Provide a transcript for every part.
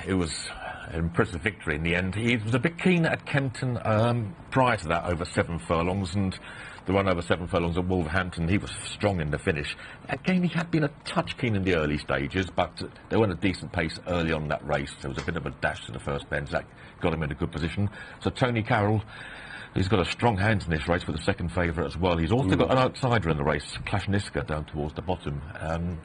it was an impressive victory in the end. He was a bit keen at Kempton prior to that, over 7 furlongs, and the run over 7 furlongs at Wolverhampton, he was strong in the finish. Again, he had been a touch keen in the early stages, but they went a decent pace early on in that race. There was a bit of a dash to the first bend, that got him in a good position. So Tony Carroll, he's got a strong hand in this race for the second favourite as well. He's also got an outsider in the race, Klashniska, down towards the bottom.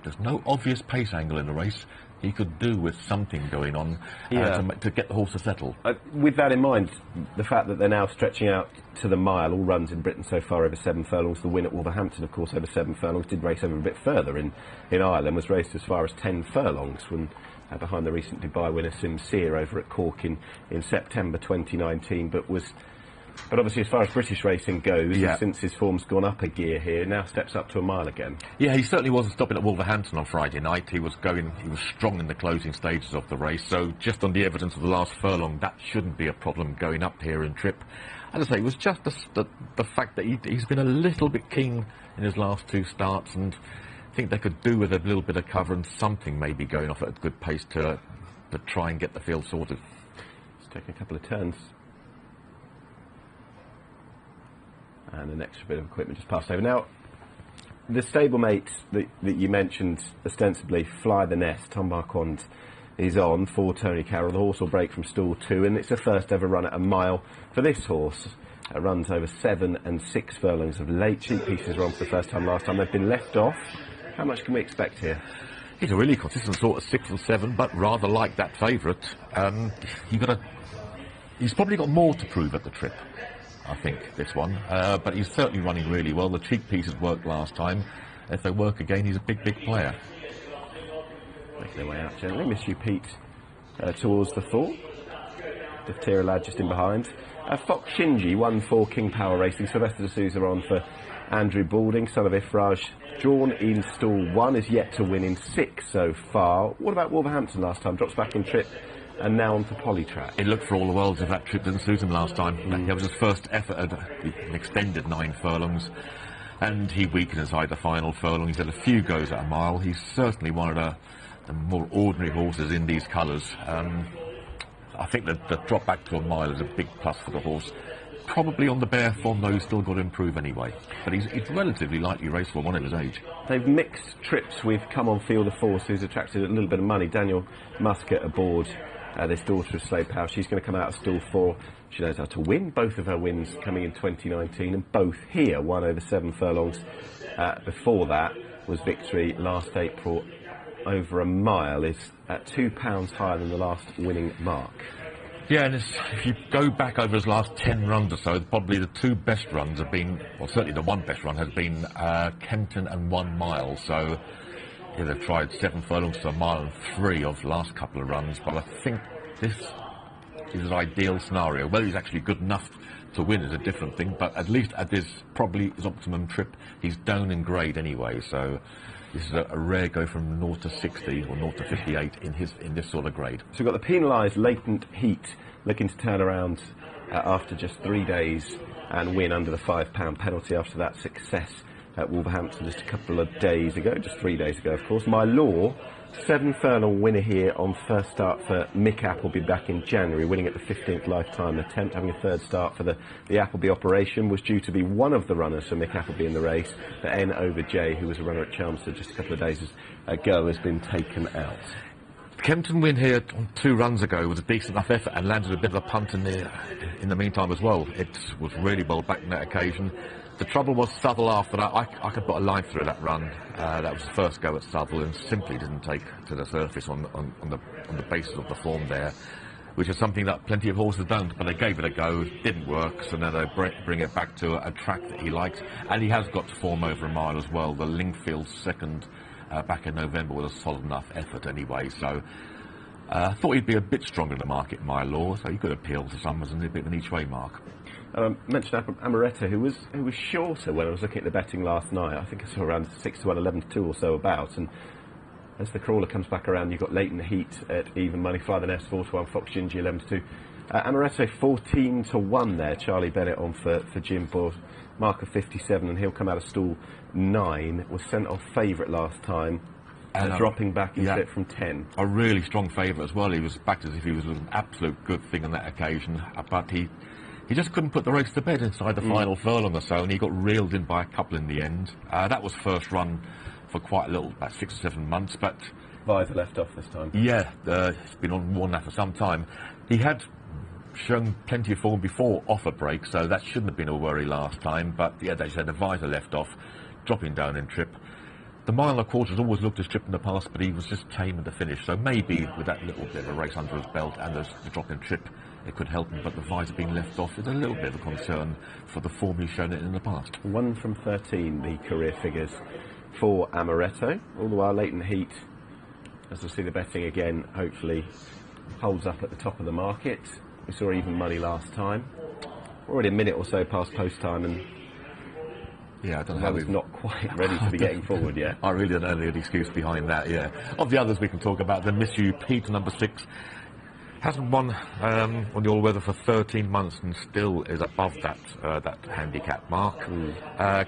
There's no obvious pace angle in the race. He could do with something going on to get the horse to settle. With that in mind, the fact that they're now stretching out to the mile, all runs in Britain so far over 7 furlongs. The win at Wolverhampton, of course, over 7 furlongs, did race over a bit further in Ireland, was raced as far as 10 furlongs when behind the recent Dubai winner Simseer over at Cork in September 2019, but obviously, as far as British racing goes, since his form's gone up a gear here, now steps up to a mile again. Yeah, he certainly wasn't stopping at Wolverhampton on Friday night. He was strong in the closing stages of the race. So just on the evidence of the last furlong, that shouldn't be a problem going up here in trip. As I say, it was just the fact that he's been a little bit keen in his last 2 starts, and I think they could do with a little bit of cover and something maybe going off at a good pace to try and get the field sorted. Let's take a couple of turns. And an extra bit of equipment just passed over. Now, the stablemates that you mentioned, ostensibly Fly the Nest, Tom Marquand is on for Tony Carroll. The horse will break from stall 2, and it's a first ever run at a mile for this horse. It runs over 7 and 6 furlongs of late. Cheap pieces were on for the first time last time. They've been left off. How much can we expect here? He's a really consistent sort of 6 and 7, but rather like that favourite. He's probably got more to prove at the trip, I think, this one, but he's certainly running really well. The cheek pieces worked last time. If they work again, he's a big player. Making their way out gently. Misu Pete towards the Thor. Diphtheria Lad just in behind. Fox Shinji won for King Power Racing. Sylvester de Souza on for Andrew Balding, son of Ifraj. Drawn in stall 1, is yet to win in 6 so far. What about Wolverhampton last time? Drops back in trip and now on to Polytrack. It looked for all the world if that trip didn't suit him last time. That was his first effort at an extended 9 furlongs, and he weakened inside the final furlong. He's had a few goes at a mile. He's certainly one of the more ordinary horses in these colours. I think that the drop back to a mile is a big plus for the horse. Probably on the bare form, though, he's still got to improve anyway. But he's relatively lightly raced for one of his age. They've mixed trips with Come On Feel the Force, who's attracted a little bit of money. Daniel Muscat aboard this daughter of Slade Power. She's going to come out of stall 4. She knows how to win. Both of her wins coming in 2019, and both here won over 7 furlongs. Before that was victory last April over a mile, is at £2 higher than the last winning mark. Yeah, and if you go back over his last 10 runs or so, probably the 2 best runs have been, well, certainly the 1 best run has been Kempton and 1 mile. So yeah, they've tried 7 furlongs to a mile and 3 of the last couple of runs, but I think this is his ideal scenario. Whether he's actually good enough to win is a different thing, but at least at his optimum trip, he's down in grade anyway. So this is a rare go from 0 to 60 or 0 to 58 in this sort of grade. So we've got the penalised Latent Heat looking to turn around after just 3 days and win under the £5 penalty after that success at Wolverhampton just a couple of days ago, just 3 days ago, of course. My Law, 7 furlong winner here on first start for Mick Appleby back in January, winning at the 15th lifetime attempt, having a 3rd start for the Appleby operation, was due to be one of the runners for Mick Appleby in the race. The N over J, who was a runner at Chelmsford just a couple of days ago, has been taken out. Kempton win here on 2 runs ago was a decent enough effort and landed a bit of a punt in the meantime as well. It was really well back on that occasion. The trouble was Southwell after that. I could put a line through that run. That was the first go at Southwell and simply didn't take to the surface on the basis of the form there, which is something that plenty of horses don't. But they gave it a go, didn't work, so now they bring it back to a track that he likes, and he has got to form over a mile as well. The Lingfield 2nd back in November was a solid enough effort anyway. So I thought he'd be a bit stronger in the market, My Law, so he could appeal to some as a bit of an each-way mark. Mentioned Amaretta, who was shorter when I was looking at the betting last night. I think I saw around 6 to 1, 11 to 2 or so about. And as the crawler comes back around, you've got Latent Heat at even money, Fly the Nest 4 to 1, Fox Gingy 11 to 2. Amaretta 14 to 1 there. Charlie Bennett on for Jim Board, mark of 57, and he'll come out of stall 9. Was sent off favourite last time. And dropping back into it from 10. A really strong favourite as well. He was backed as if he was an absolute good thing on that occasion, but he just couldn't put the race to bed inside the final furlong or so, and he got reeled in by a couple in the end. That was first run for quite a little, about 6 or 7 months, but... Visor left off this time. Yeah, he's been on more than that for some time. He had shown plenty of form before off a break, so that shouldn't have been a worry last time, but yeah, they said the visor left off, dropping down in trip. The mile and a quarter has always looked as trip in the past, but he was just tame in the finish, so maybe with that little bit of a race under his belt and the drop in trip, it could help him, but the visor being left off is a little bit of a concern for the form he's shown it in the past. 1 from 13, the career figures for Amaretto. All the while, Leighton Heat, as we'll see the betting again, hopefully holds up at the top of the market. We saw even money last time. Already a minute or so past post time, and yeah, I don't know how he's not quite ready to be getting forward yet. I really don't know the excuse behind that, yeah. Of the others we can talk about, the Misu Pete, number 6, hasn't won on the all-weather for 13 months and still is above that handicap mark.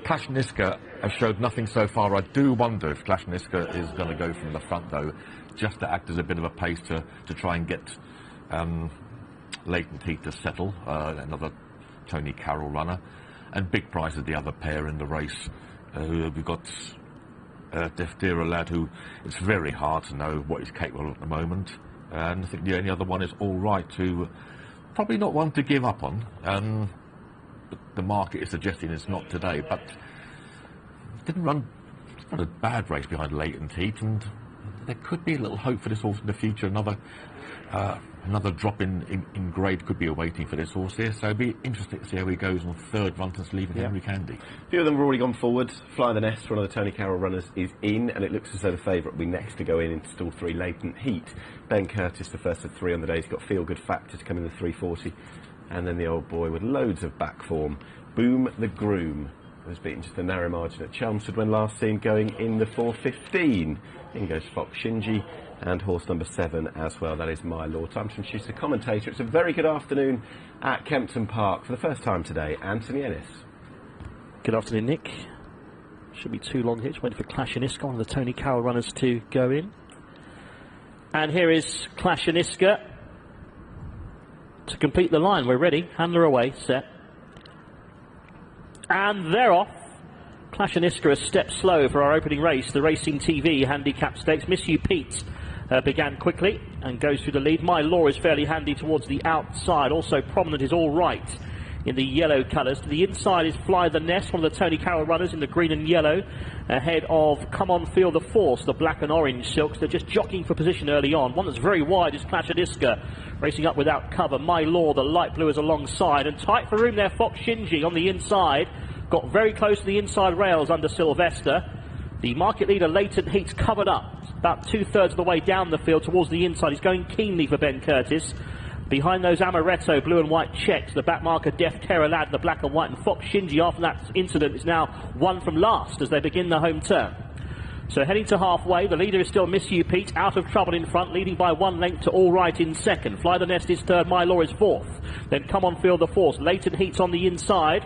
Clash Niska has showed nothing so far. I do wonder if Clash Niska is going to go from the front, though, just to act as a bit of a pace to try and get Leighton Heat to settle, another Tony Carroll runner. And Big Price is the other pair in the race. We've got Deftera Lad, who it's very hard to know what he's capable of at the moment. And I think the only other one is All Right, who probably not one to give up on. But the market is suggesting it's not today, but didn't run a bad race behind Leighton Heat, and there could be a little hope for this horse in the future. Another drop in grade could be awaiting for this horse here, so it'd be interesting to see how he goes on third run since leaving Henry Candy. A few of them have already gone forward. Fly the Nest, one of the Tony Carroll runners, is in, and it looks as though the favourite will be next to go into stall 3, Leighton Heat. Ben Curtis, the first of 3 on the day. He's got Feel Good Factor to come in the 340, and then the old boy with loads of back form, Boom the Groom, was beaten just a narrow margin at Chelmsford when last seen going in the 4:15. In goes Fox Shinji and horse number 7 as well. That is My Lord. I'm from Schuster, commentator. It's a very good afternoon at Kempton Park for the first time today. Anthony Ennis. Good afternoon, Nick. Should be too long here. Just waiting for Clash and Iska, one of the Tony Carroll runners, to go in. And here is Clash and Iska to complete the line. We're ready. Handler away. Set. And they're off. Clash and Iska a step slow for our opening race, the Racing TV Handicap Stakes. Misu Pete began quickly and goes through the lead. My Law is fairly handy towards the outside. Also prominent is All Right in the yellow colours. To the inside is Fly the Nest, one of the Tony Carroll runners in the green and yellow, ahead of Come On Feel the Force, the black and orange silks. They're just jockeying for position early on. One that's very wide is Clash and Iska, racing up without cover. My Law, the light blue, is alongside, and tight for room there, Fox Shinji on the inside. Got very close to the inside rails under Sylvester. The market leader, Leighton Heat's covered up about 2/3 of the way down the field towards the inside. He's going keenly for Ben Curtis. Behind those, Amaretto, blue and white checks. The back marker, Deftera Lad, the black and white. And Fox Shinji, after that incident, is now 1 from last as they begin the home turn. So heading to halfway, the leader is still Misu Pete, out of trouble in front, leading by 1 length to All Right in second. Fly the Nest is third, My Law is fourth. Then Come On Feel the Force. Leighton Heat's on the inside,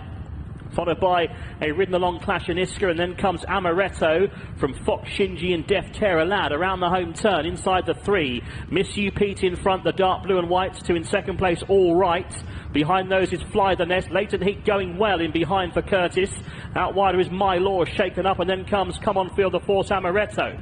followed by a ridden along Clash and Iska, and then comes Amaretto from Fox Shinji and Deftera Lad around the home turn inside the 3. Misu Pete in front, the dark blue and whites. 2 in second place, All Right. Behind those is Fly the Nest. Leighton Heat going well in behind for Curtis. Out wider is My Law, shaken up, and then comes Come On Feel the Force, Amaretto.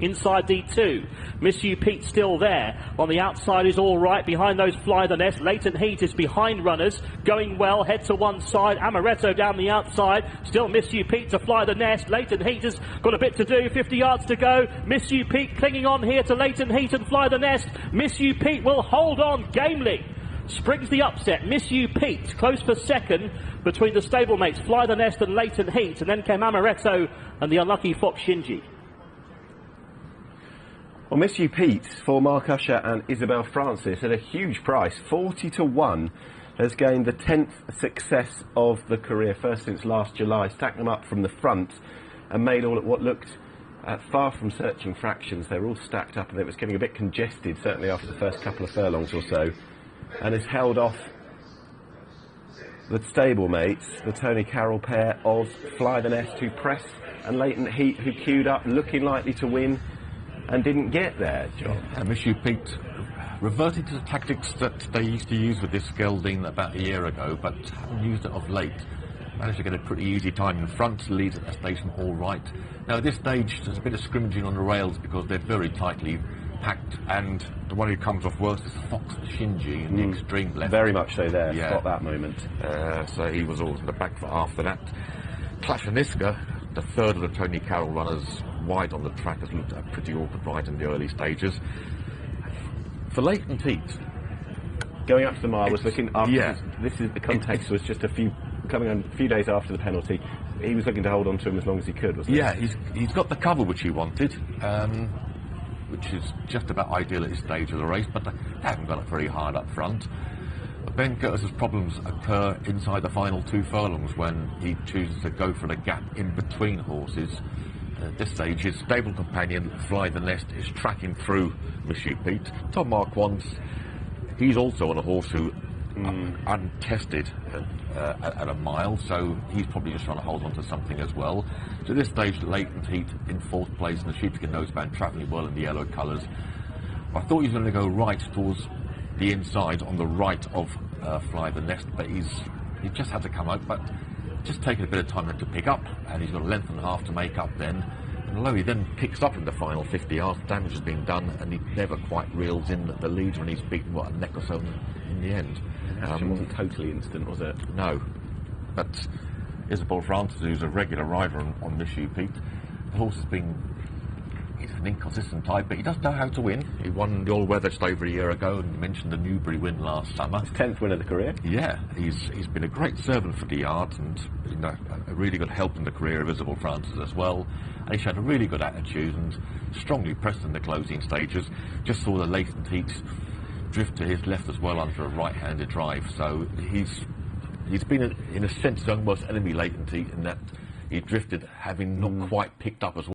Inside D2, Misu Pete still there. On the outside is All Right. Behind those, Fly the Nest. Leighton Heat is behind runners, going well, head to one side. Amaretto down the outside. Still Misu Pete to Fly the Nest. Leighton Heat has got a bit to do, 50 yards to go. Misu Pete clinging on here to Leighton Heat and Fly the Nest. Misu Pete will hold on gamely. Springs the upset. Misu Pete close for second between the stablemates Fly the Nest and Leighton Heat, and then came Amaretto and the unlucky Fox Shinji. Well, Misu Pete for Mark Usher and Isabel Francis at a huge price, 40-1, has gained the 10th success of the career, first since last July. Stacked them up from the front and made all at what looked far from searching fractions. They were all stacked up and it was getting a bit congested, certainly after the first couple of furlongs or so, and has held off the stablemates, the Tony Carroll pair of Fly the Nest, who pressed, and Leighton Heat, who queued up, looking likely to win. and didn't get there, John. And Misu Pete reverted to the tactics that they used to use with this gelding about a year ago, but haven't used it of late. Managed to get a pretty easy time in front, leads at the station all right. Now at this stage there's a bit of scrimmaging on the rails because they're very tightly packed, and the one who comes off worst is Fox Shinji in the extreme left. Very much so there, Yeah. spot that moment. So he was always in the back foot after that. Klashaniska, the third of the Tony Carroll runners, wide on the track, has looked at a pretty awkward ride in the early stages. For Leighton Heat, Going up to the mile was looking after Yeah. this is the context was just a few days after the penalty. He was looking to hold on to him as long as he could, wasn't he? yeah, he's got the cover which he wanted, which is just about ideal at this stage of the race, but they haven't got it very hard up front. But Ben Curtis's problems occur inside the final 2 furlongs when he chooses to go for the gap in between horses. At this stage, his stable companion, Fly the Nest, is tracking through Misu Pete. Tom Marquand, he's also on a horse who untested at a mile, so he's probably just trying to hold on to something as well. So at this stage, Leighton Heat in 4th place, and the sheepskin noseband travelling well in the yellow colours. I thought he was going to go right towards the inside on the right of Fly the Nest, but he just had to come out, but just taking a bit of time to pick up, and he's got a length and a half to make up then. And although he then picks up in the final 50 yards, damage has been done, and he never quite reels in the lead when he's beaten, what, a neck or so in the end. It wasn't totally instant, was it? No. But Isabel Francis, who's a regular rider on Misu Pete, the horse has been... He's an inconsistent type, but he does know how to win. He won the all-weather just over a year ago, and you mentioned the Newbury win last summer. His 10th win of the career. Yeah, he's been a great servant for the yard, and a really good help in the career of Isabel Francis as well. And he's had a really good attitude and strongly pressed in the closing stages. Just saw the Leighton Heat drift to his left as well under a right-handed drive. So he's been in a sense his own worst enemy, Leighton Heat, in that he drifted having not quite picked up as well.